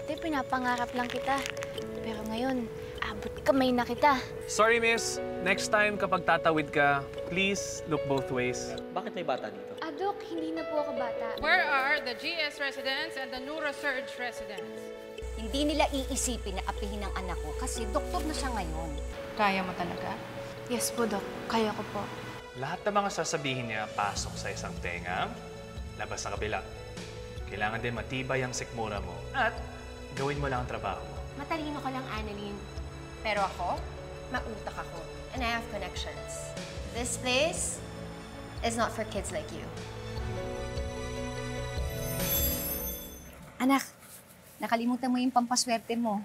Dati pinapangarap lang kita. Pero ngayon, abot kamay na kita. Sorry, miss. Next time kapag tatawid ka, please look both ways. Bakit may bata dito? Dok, hindi na po ako bata. Where are the GS residents and the Neurosurge residents? Hindi nila iisipin na apihin ang anak ko kasi doktor na siya ngayon. Kaya mo talaga? Yes po, Dok. Kaya ko po. Lahat ng mga sasabihin niya pasok sa isang tenga, labas sa kabila. Kailangan din matibay ang sikmura mo at gawin mo lang ang trabaho mo. Matalino ka lang, Annalyn. Pero ako, mautak ako. And I have connections. This place is not for kids like you. Anak, nakalimutan mo yung pampaswerte mo.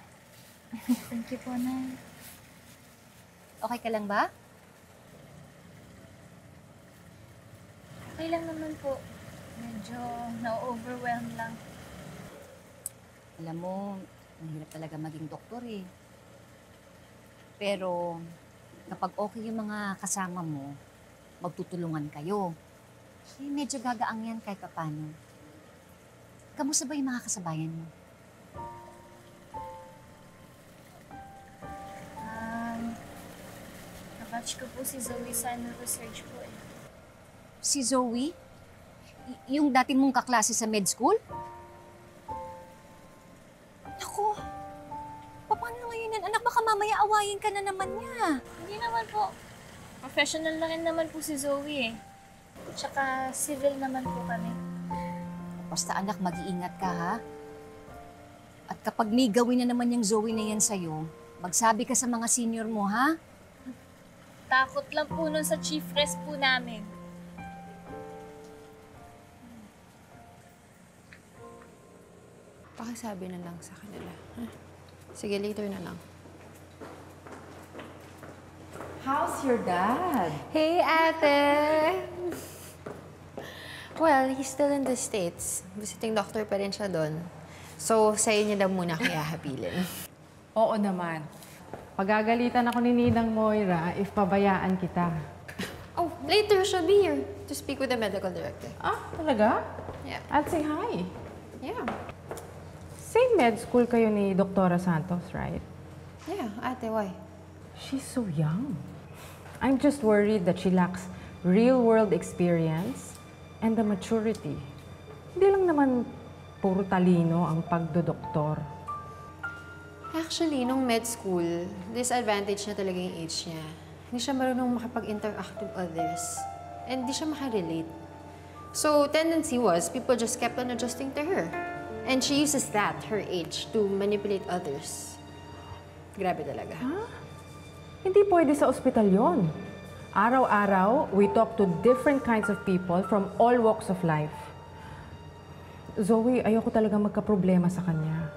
Thank you po, Nay. Okay ka lang ba? Okay lang naman po. Medyo na-overwhelm lang. Alam mo, mahirap talaga maging doktor eh. Pero kapag okay yung mga kasama mo, magtutulungan kayo. Eh, medyo gagaang yan kahit paano. Kamusta ba yung mga kasabayan mo? Nabatch ko po si Zoe sa Neurosurge po eh. Si Zoe? Yung dati mong kaklase sa med school? Naku, paano ngayon yan? Anak, baka mamaya awayin ka na naman niya. Hindi naman po. Professional na rin naman po si Zoe eh. Tsaka civil naman po kami. Basta anak, mag-iingat ka ha. At kapag may gawin na naman yung Zoe na yan sa'yo, magsabi ka sa mga senior mo ha? Takot lang po nun sa chief res po namin. Pakisabi na lang sa kanila. Huh? Sige, later na lang. How's your dad? Hey, ate! Well, he's still in the States. Visiting doctor pa rin siya doon. So, sa'yo niya daw muna kaya hapilin. Oo naman. Pagagalitan ako ni Ninang Moira if pabayaan kita. Oh, later she'll be here to speak with the medical director. Ah, talaga? Yeah. I'll say hi. Yeah. Same med school kayo ni Doktora Santos, right? Yeah, ate, why? She's so young. I'm just worried that she lacks real-world experience and the maturity. Hindi lang naman puro talino ang pagdodoktor. Actually, nung med school, disadvantage na talaga yung age niya. Hindi siya marunong makapag-interact with others. And hindi siya makarelate. So, tendency was, people just kept on adjusting to her. And she uses that, her age, to manipulate others. Grabe talaga. Huh? Hindi pwede sa ospital yon. Araw-araw, we talk to different kinds of people from all walks of life. Zoe, ayoko talaga magka-problema sa kanya.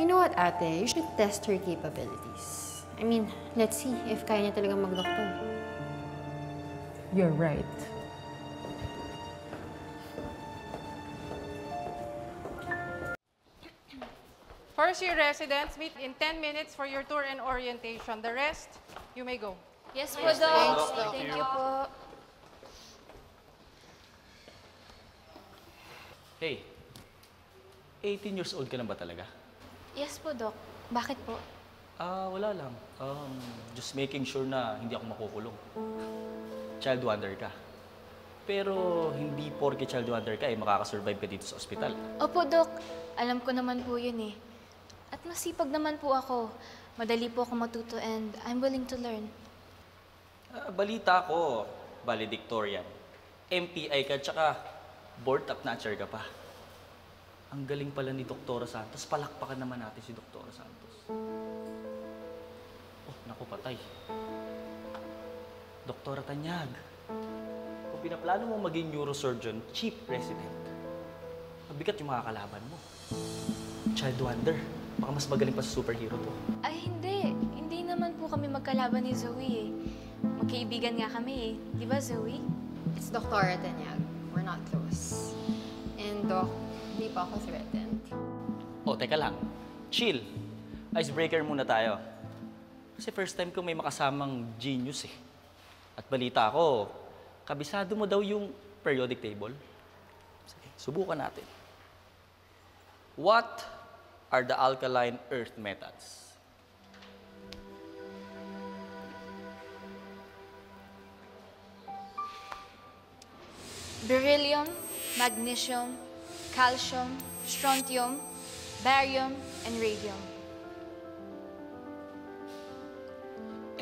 You know what, ate? You should test her capabilities. I mean, let's see if kaya niya talagang mag-doktor. You're right. First-year residents, meet in 10 minutes for your tour and orientation. The rest, you may go. Yes po, Doc. Thank you po. Hey, 18 years old ka na ba talaga? Yes po, Doc. Bakit po? Wala lang. Just making sure na hindi ako makukulong. Child wonder ka. Pero hindi porke child wonder ka, makakasurvive ka dito sa ospital. Opo, Doc. Alam ko naman po yun eh. At masipag naman po ako. Madali po ako matuto and I'm willing to learn. Balita ko, valedictorian. MPI ka, tsaka board top-notcher ka pa. Ang galing pala ni Doktora Santos. Palakpakan naman natin si Doktora Santos. Oh, naku, patay. Doktora Tanyag. Kung pinaplano mo maging neurosurgeon, chief resident, mabigat yung mga kalaban mo. Child wonder. Baka mas magaling pa sa superhero to. Ay, hindi. Hindi naman po kami magkalaban ni Zoe eh. Magkaibigan nga kami eh. Di ba, Zoe? It's Dr. Tanyag. We're not close. And, Doc, hindi pa ako threatened. Oh, teka lang. Chill. Icebreaker muna tayo. Kasi first time ko may makasamang genius eh. At balita ko, kabisado mo daw yung periodic table. Sige, subukan natin. What are the alkaline earth metals? Beryllium, magnesium, calcium, strontium, barium, and radium.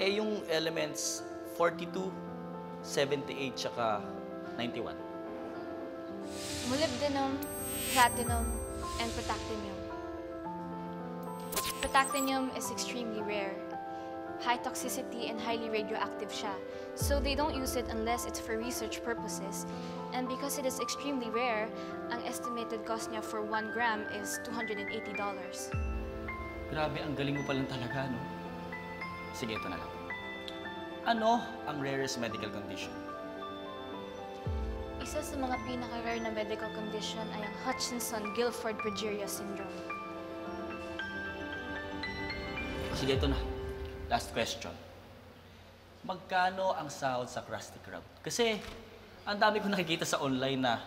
Eh, yung elements 42, 78, tsaka 91. Molybdenum, platinum, and protactinium. Protactinium is extremely rare. High toxicity and highly radioactive siya, so they don't use it unless it's for research purposes. And because it is extremely rare, ang estimated cost niya for 1 gram is $280. Grabe, ang galing mo palang talaga, no? Sige, ito na lang. Ano ang rarest medical condition? Isa sa mga pinaka-rare na medical condition ay ang Hutchinson-Gilford progeria syndrome. Sige, ito na. Last question. Magkano ang sahod sa Krusty Krab? Kasi, ang dami ko nakikita sa online na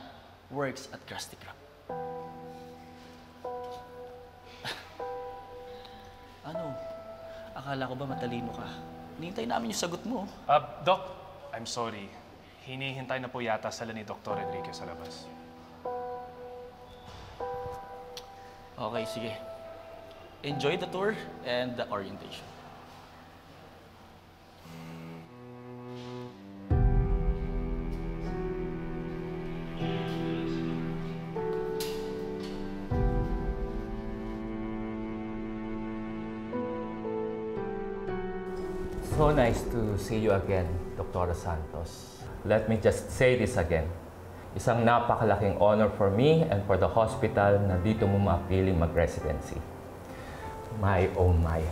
works at Krusty Krab. Ano? Akala ko ba matalino ka? Hinihintay namin yung sagot mo. Doc, I'm sorry. Hinihintay na po yata sila ni Dr. Enrique sa labas. Okay, sige. Enjoy the tour and the orientation. So nice to see you again, Dr. Santos. Let me just say this again. Isang napakalaking honor for me and for the hospital na dito mo mapiling mag-residency. My oh my.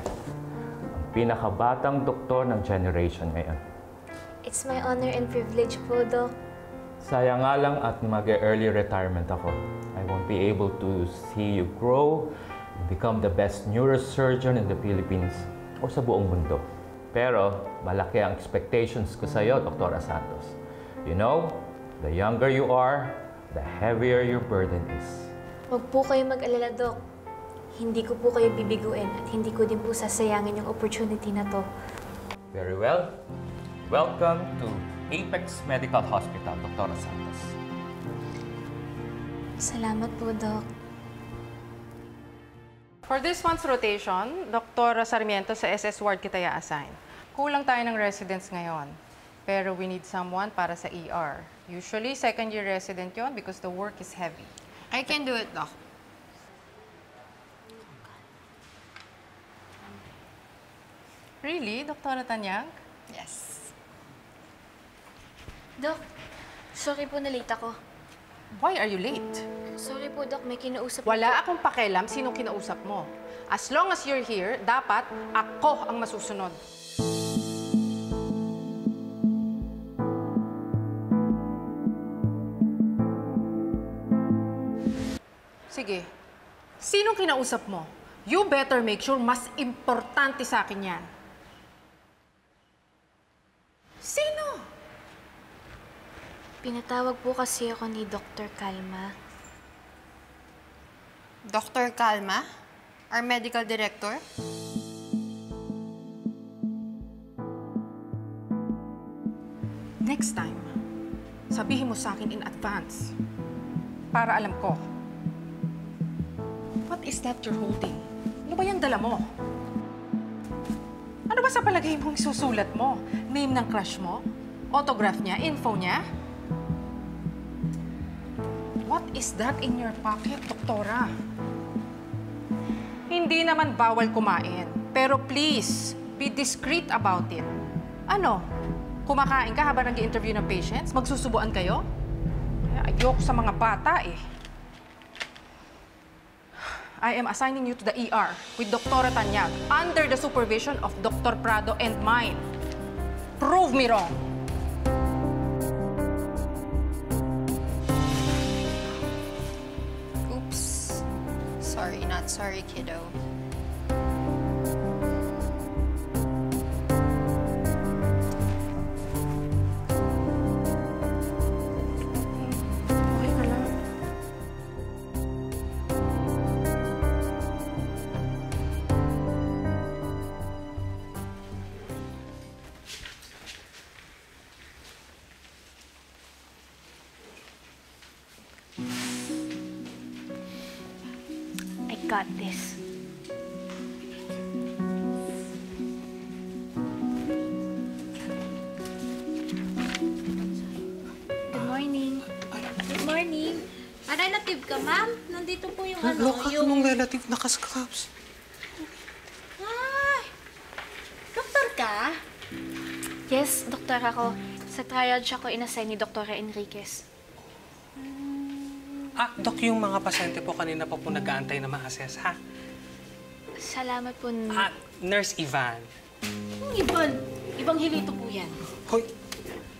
Ang pinakabatang doktor ng generation ngayon. It's my honor and privilege po, Doc. Sayang nga lang at mag-early retirement ako. I won't be able to see you grow, become the best neurosurgeon in the Philippines or sa buong mundo. Pero malaki ang expectations ko sa iyo, Dr. Santos. You know, the younger you are, the heavier your burden is. Huwag po kayo mag-alala, Doc. Hindi ko po kayo bibiguin at hindi ko din po sasayangin yung opportunity na to. Very well. Welcome to Apex Medical Hospital, Dr. Santos. Salamat po, Doc. For this month's rotation, Dr. Sarmiento sa SS Ward kita i-assign. Kulang tayo ng residents ngayon, pero we need someone para sa ER. Usually, second-year resident yon because the work is heavy. I can do it, Doc. Really, Dr. Tanyag? Yes. Doc, sorry po na late ako. Why are you late? Sorry po, Doc. May kinausap Wala akong pakialam sinong kinausap mo. As long as you're here, dapat ako ang masusunod. Sige. Sinong kinausap mo? You better make sure mas importante sa akin yan. Sino? Pinatawag po kasi ako ni Dr. Calma. Dr. Calma? Our medical director? Next time, sabihin mo sa akin in advance para alam ko. What is that you're holding? Ano ba yung dala mo? Ano ba sa palagay mong susulat mo? Name ng crush mo? Autograph niya? Info niya? What is that in your pocket, Doktora? Hindi naman bawal kumain. Pero please, be discreet about it. Ano? Kumakain ka habang nag-i-interview ng patients? Magsusubuan kayo? Ayoko sa mga bata eh. I am assigning you to the ER with Dr. Tanyag under the supervision of Dr. Prado and mine. Prove me wrong. Oops. Sorry, not sorry, kiddo. Okay ka lang. got this. Good morning. Good morning. Relative ka, ma'am? Nandito po yung Loka ka nung relative naka-scrubs. Ay! Doktor ka? Yes, doktor ako. Sa triage ako inassign ni Dr. Enriquez. Dok, yung mga pasyente po kanina pa po nag-aantay na ma-assess, ha? Salamat po. Nurse Ivan. Ivan. Ibang hilito po yan. Hoy,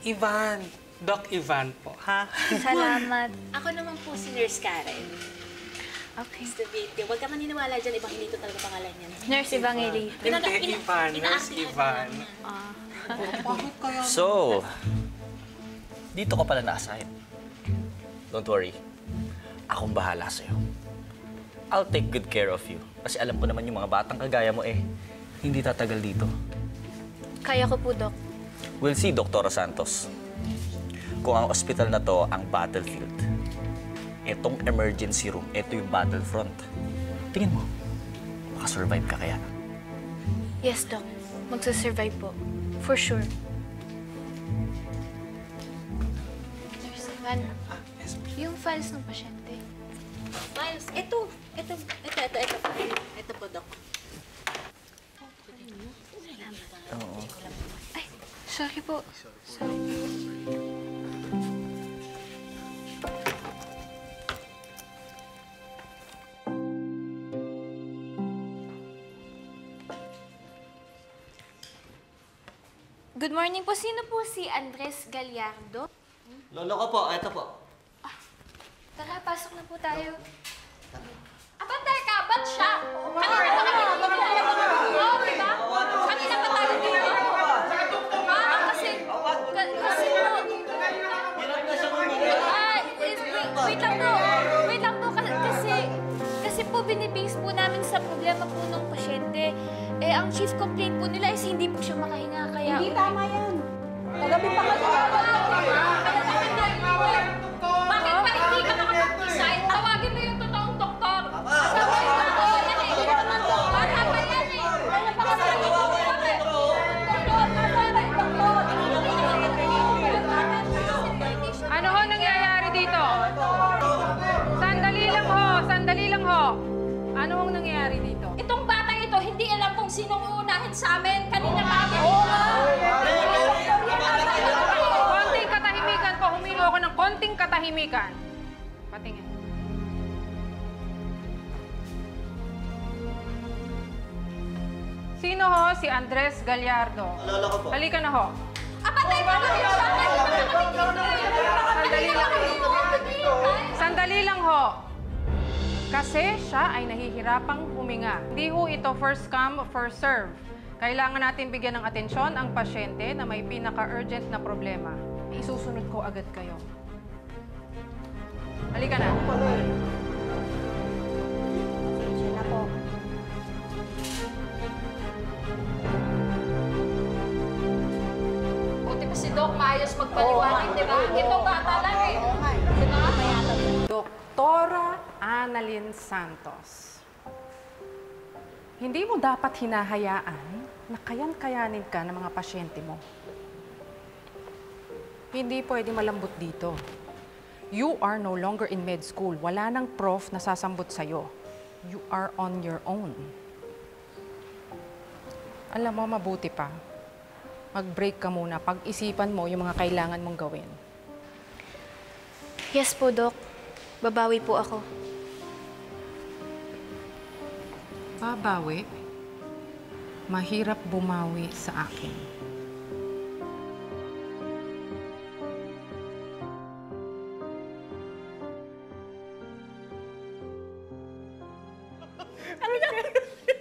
Ivan. Doc Ivan po, ha? Salamat. Ako naman po si Nurse Karen. Okay. Nice to meet you. Huwag ka maniniwala dyan. Ibang hilito talaga pangalan yan. Nurse Evangelito. Hindi, Ivan. Nurse Ivan. So, dito ka pala na-assign. Don't worry. Akong bahala sa'yo. I'll take good care of you. Kasi alam ko naman yung mga batang kagaya mo hindi tatagal dito. Kaya ko po, Doc. We'll see, Dr. Santos. Kung ang ospital na to ang battlefield, etong emergency room, eto yung battlefront. Tingin mo, makasurvive ka kaya? Yes, Doc. Magsasurvive po. For sure. Nurse Ivan, yung files ng pasyente. Miles, ito. Ito po, Doc. Oo. Ay, sorry po. Sorry. Good morning po. Sino po si Andres Gallardo? Lolo ko po, eto po. Tara, pasok na po tayo. Aba, teka, ba't siya? Kanina pa kami dito. Oo, diba? Kanina pa tayo dito. Kasi po, wait lang po, kasi po binibase po namin sa problema po ng pasyente. Ang chief complaint po nila is hindi po siya makahinga, kaya... Hindi tama yan. Kagabi pa kayo. Bakit pa hindi ka makapag-decide? Tawagin mo yung totoong doktor. Kasama yung doktor yan eh. Bata pa yan eh. Kaya pa kasi yung doktor eh. Ano ho nangyayari dito? Sandali lang ho. Ano hong nangyayari dito? Itong batang ito, hindi alam kung sinong uunahin sa amin. Kanina pa agad. Konting katahimikan po. Humingo ako ng konting katahimikan. Patingin. Sino ho? Si Andres Gallardo. Lolo ko po. Halika na ho. Apatay pa lang yung sakay. Sandali lang. Sandali lang ho. Kasi siya ay nahihirapang huminga. Hindi ho ito first come, first serve. Kailangan natin bigyan ng atensyon ang pasyente na may pinaka-urgent na problema. Isusunod ko agad kayo. Halika na. Siya na po. Buti pa si Doc, maayos magpaliwanag, di ba? Ito bata lang eh. Di ba? Doktora Annalyn Santos. Hindi mo dapat hinahayaan na kayan-kayanin ka ng mga pasyente mo. Hindi pwede malambot dito. You are no longer in med school. Wala nang prof na sasambot sa'yo. You are on your own. Alam mo, mabuti pa. Mag-break ka muna. Pag-isipan mo yung mga kailangan mong gawin. Yes po, Doc. Babawi po ako. Babawi? Mahirap bumawi sa akin.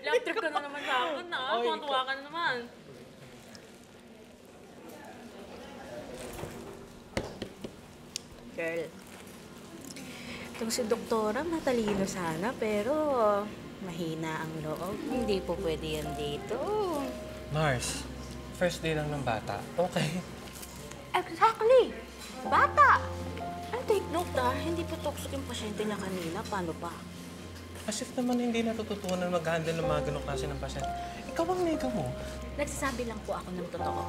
Electric ka na naman sa akin, ha? Tuwa ka na naman. Girl, itong si Doktora matalino sana, pero mahina ang loob. Hindi po pwede yan dito. Nurse, first day lang ng bata. Okay. Exactly! Bata! And take note, hindi pa toxic yung pasyente niya kanina. Paano pa? As if naman hindi natututunan mag-handle ng mga ganong klase ng pasyente. Ikaw ang nega mo. Nagsasabi lang po ako ng totoo.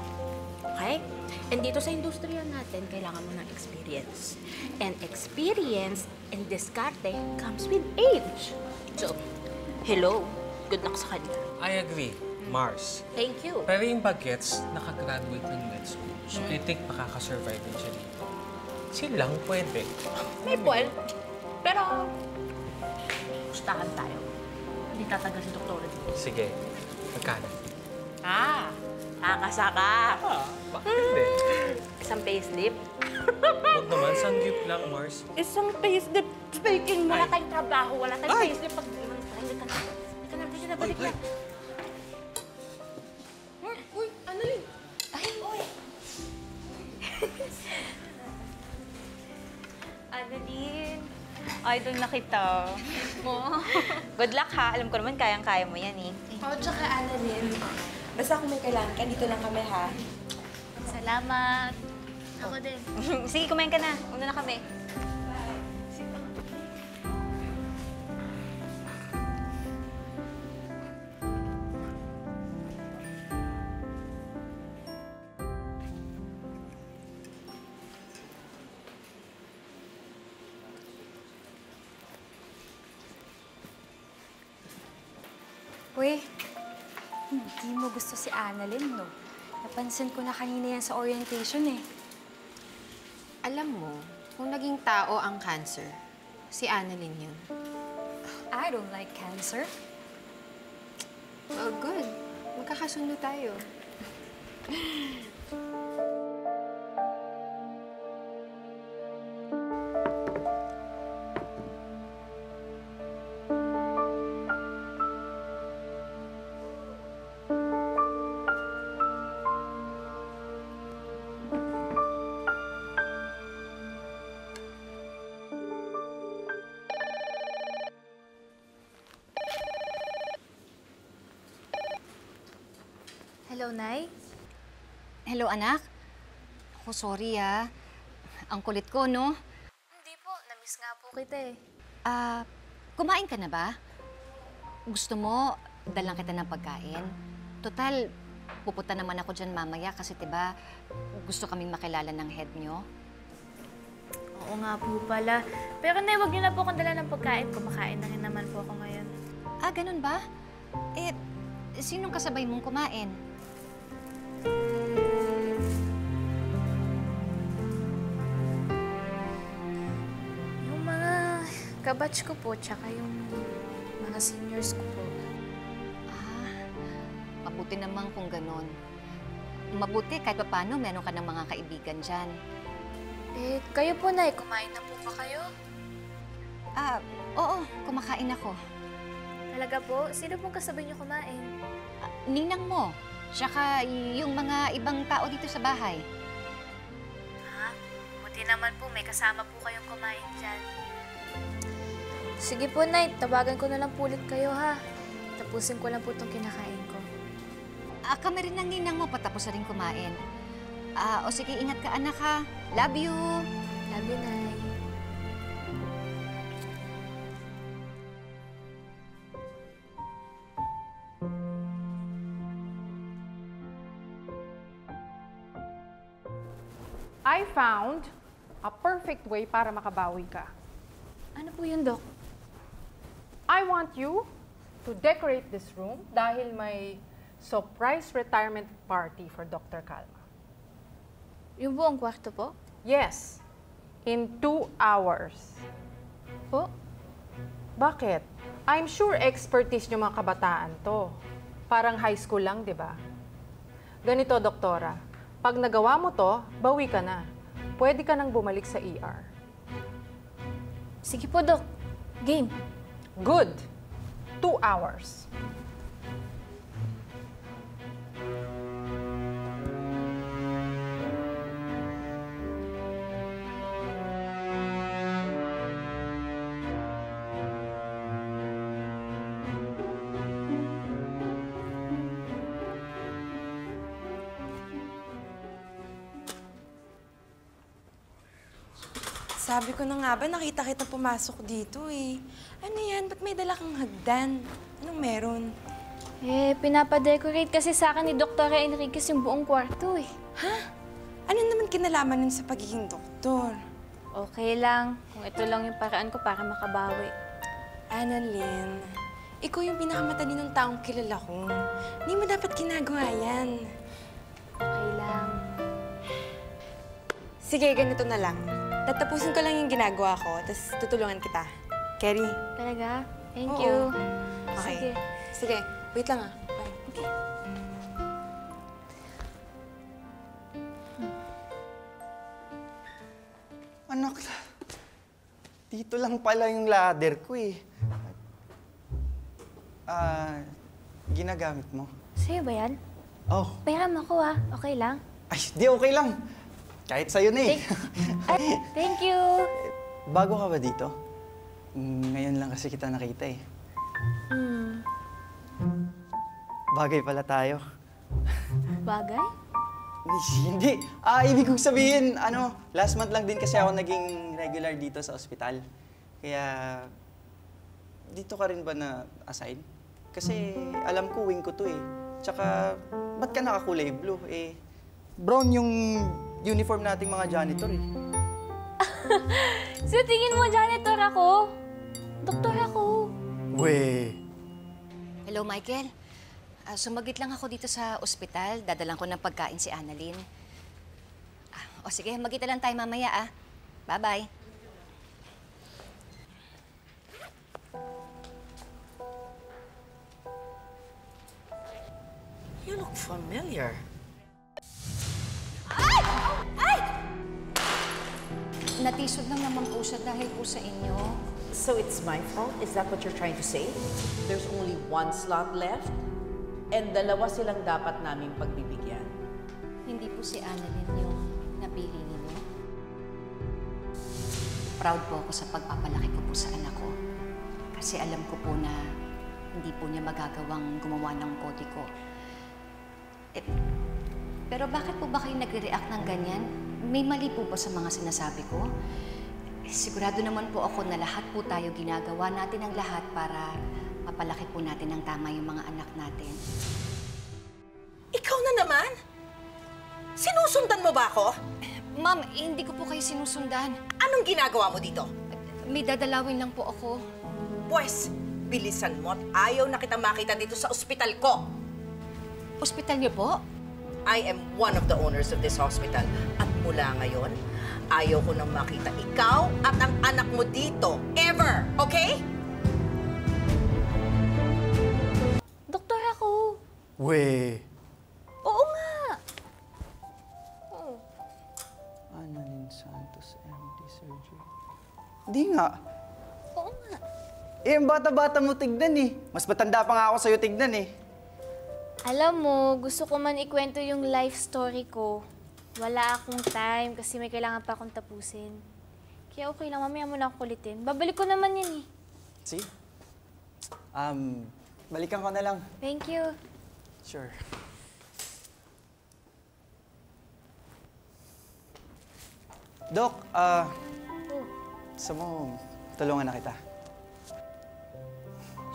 Okay? And dito sa industriya natin, kailangan mo ng experience. And experience and diskarte comes with age. So, hello. Good luck sa kanya. I agree. Mars. Thank you. Pero yung bagets, nakagraduate ng med school. So, I think makakasurvive din siya dito. Silang pwede. May point. Pero, pustahan tayo. Hindi tatagal si doktora dito. Sige. Magkano? Kakasaka. Bakit hindi? Isang payslip. Huwag naman, sanggip lang, Mars. Isang payslip. Speaking, wala Ay. tayong trabaho, wala tayong Ay. payslip. Pag hindi ka na, balik na. Uy, Annalyn! Ay, uy. Annalyn, idol na kita. Good luck ha. Alam ko naman kayang-kaya mo yan eh. Oh, tsaka Annalyn. Basta kung may kailangan ka, dito lang kami ha. Salamat. Ako din. Sige, kumain ka na. Una na kami. Uy, hindi mo gusto si Annalyn, no? Napansin ko na kanina yan sa orientation, eh. Alam mo, kung naging tao ang cancer, si Annalyn yun. I don't like cancer. Oh, good. Magkakasundo tayo. Hello, Nay? Hello, anak. Ako, sorry Ang kulit ko, no? Hindi po. Namiss nga po kita eh. Kumain ka na ba? Gusto mo, dalang kita ng pagkain? Total, pupunta naman ako dyan mamaya kasi diba, gusto kaming makilala ng head nyo. Oo nga po pala. Pero Nay, wag niyo na po akong dala ng pagkain. Kumakain na rin naman po ako ngayon. Ganun ba? Sinong kasabay mong kumain? Yung mga kabatch ko po, tsaka yung mga seniors ko po. Mabuti naman kung ganun. Mabuti kahit paano meron ka ng mga kaibigan dyan. Kayo po, Nay, kumain na po ba kayo? Oo, kumakain ako. Talaga po? Sino pong kasabay niyo kumain? Ninang mo, tsaka yung mga ibang tao dito sa bahay. Buti naman po, may kasama po kayong kumain dyan. Sige po, Nay, tawagan ko na lang po ulit kayo, ha? Tapusin ko lang po itong kinakain ko. Kami rin ng ninang mo, patapos na rin kumain. O sige, ingat ka anak ha. Love you! Love you, Nay. I found a perfect way para makabawi ka. Ano po yun, Doc? I want you to decorate this room dahil may surprise retirement party for Dr. Calma. Yung buong kwarto po? Yes, in 2 hours. Po? Bakit? I'm sure expertise nyo mga kabataan to. Parang high school lang, di ba? Ganito, doktora. Pag nagawa mo to, bawi ka na. Pwede ka nang bumalik sa ER. Sige po, Doc. Game. Good. 2 hours. Sabi ko na nga ba, nakita kita pumasok dito eh. Ano yan? Ba't may dala kang hagdan? Anong meron? Eh, pinapadecorate kasi sa akin ni Dr. Enriquez yung buong kwarto eh. Ha? Ano naman kinalaman nun sa pagiging doktor? Okay lang. Kung ito lang yung paraan ko para makabawi. Annalyn, ikaw yung pinakamatalinong taong kilala ko. Hindi mo dapat ginagawa yan. Okay lang. Sige, ganito na lang. Tatapusin ko lang yung ginagawa ko, tapos tutulungan kita. Kerry? Talaga? Thank Oo. you. Okay. Sige. Sige, wait lang ah. Bye. Okay. Anak, dito lang pala yung ladder ko eh. Ginagamit mo? Sa'yo ba yan? Oh. Pairam ako ah. Okay lang? Ay, di okay lang. Kahit sa'yo na eh. Thank you. Bago ka ba dito? Ngayon lang kasi kita nakita eh. Bagay pala tayo. Bagay? Hindi. Ibig kong sabihin, last month lang din kasi ako naging regular dito sa ospital. Kaya, dito ka rin ba na-assign? Kasi alam ko, wing ko to eh. Tsaka, ba't ka nakakulay blue? Eh, brown yung uniform nating mga janitor eh. So, tingin mo janitor ako? Doktor ako. Weh. Hello, Michael. Sumagit lang ako dito sa ospital. Dadalan ko ng pagkain si Annalyn. O sige, magkita lang tayo mamaya ah. Bye-bye. You look familiar. Ay! Ay! Natisod lang naman po siya dahil po sa inyo. So it's my fault? Is that what you're trying to say? There's only one slot left? And dalawa silang dapat naming pagbibigyan. Hindi po si Annalyn yung napili ninyo. Proud po ako sa pagpapalaki ko po sa anak ko. Kasi alam ko po na hindi po niya magagawang gumawa ng koti ko. Pero bakit po ba kayo nagre-react ng ganyan? May mali po ba sa mga sinasabi ko? Sigurado naman po ako na lahat po tayo ginagawa natin ang lahat para mapalaki po natin ng tama yung mga anak natin. Ikaw na naman? Sinusundan mo ba ako? Ma'am, hindi ko po kayo sinusundan. Anong ginagawa mo dito? May dadalawin lang po ako. Pwes, bilisan mo at ayaw na kita makita dito sa ospital ko. Ospital niyo po? I am one of the owners of this hospital. At mula ngayon, ayaw ko nang makita ikaw at ang anak mo dito. Ever! Okay? Doktor ako. Weh. Oo nga. Annalyn Santos, MD Surgery. Hindi nga. Oo nga. Eh, ang bata-bata mo tignan eh. Mas matanda pa nga ako sa'yo tignan eh. Alam mo, gusto ko man ikwento yung life story ko. Wala akong time kasi may kailangan pa akong tapusin. Kaya okay lang, mamaya mo na ako kulitin. Babalik ko naman yan eh. See? Balikan ko na lang. Thank you. Sure. Doc, gusto mo tulungan na kita?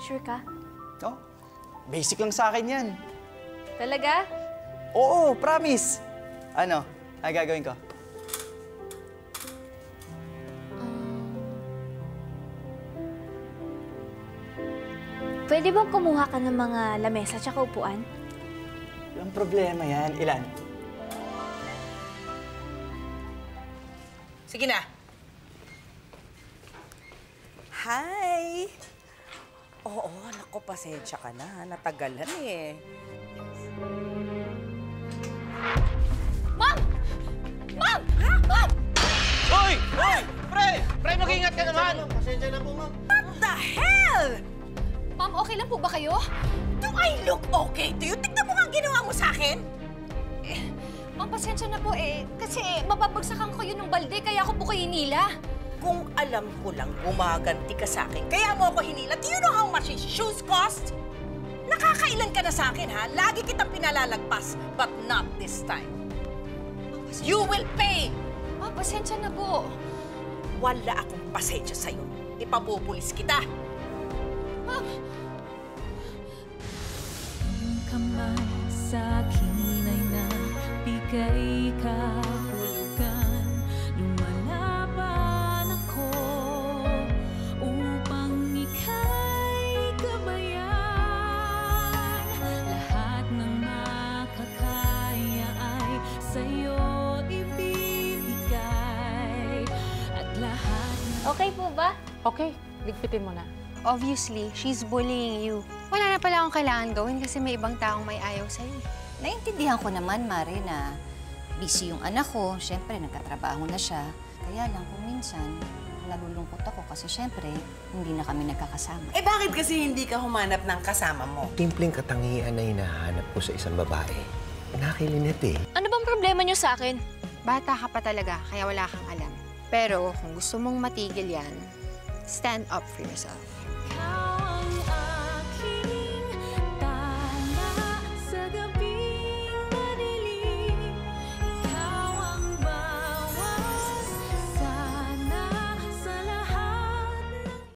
Sure ka? No? Basic lang sa akin yan. Talaga? Oo, promise. Ano? Ay gagawin ko? Pwede bang kumuha ka ng mga lamesa at upuan? Walang problema yan. Ilan? Sige na. Hi! Oo, naku, pasensya ka na. Natagalan eh. Ma'am! Ma'am! Ha? Ma'am! Hoy! Hoy! Pre! Pre, mag-ingat ka naman! Pasensya na po, ma'am. What the hell? Ma'am, okay lang po ba kayo? Do I look okay to you? Tignan mo nga ang ginawa mo sa akin. Ma'am, pasensya na po eh. Kasi mababagsakan ko yun ng balde, kaya ako po kayo hinila. Kung alam ko lang gumaganti ka sa akin, kaya mo ako hinila. Do you know how much his shoes cost? Nakakailan ka na sa akin, ha? Lagi kitang pinalalagpas, but not this time. You will pay! Ma'am, pasensya na po. wala akong pasensya sa'yo. Ipabubulis kita. Kamay sa akin ay nagbigay kahulugan. Lumalaban ako upang ika'y gabayan. Lahat ng makakaya ay sa'yo ibibigay. At lahat Okay po ba? Okay, ligpitin mo na. Obviously, she's bullying you. Wala na pala akong kailangan gawin kasi may ibang taong may ayaw sa'yo. Naiintindihan ko naman, Mare, na busy yung anak ko. Siyempre, nagkatrabaho na siya. Kaya lang kung minsan, nalulungkot ako kasi siyempre, hindi na kami nagkakasama. Eh bakit kasi hindi ka humanap ng kasama mo? Simpleng katangian na hinahanap ko sa isang babae. Nakilinet eh. Ano bang problema niyo sa akin? Bata ka pa talaga, kaya wala kang alam. Pero kung gusto mong matigil yan, stand up for yourself.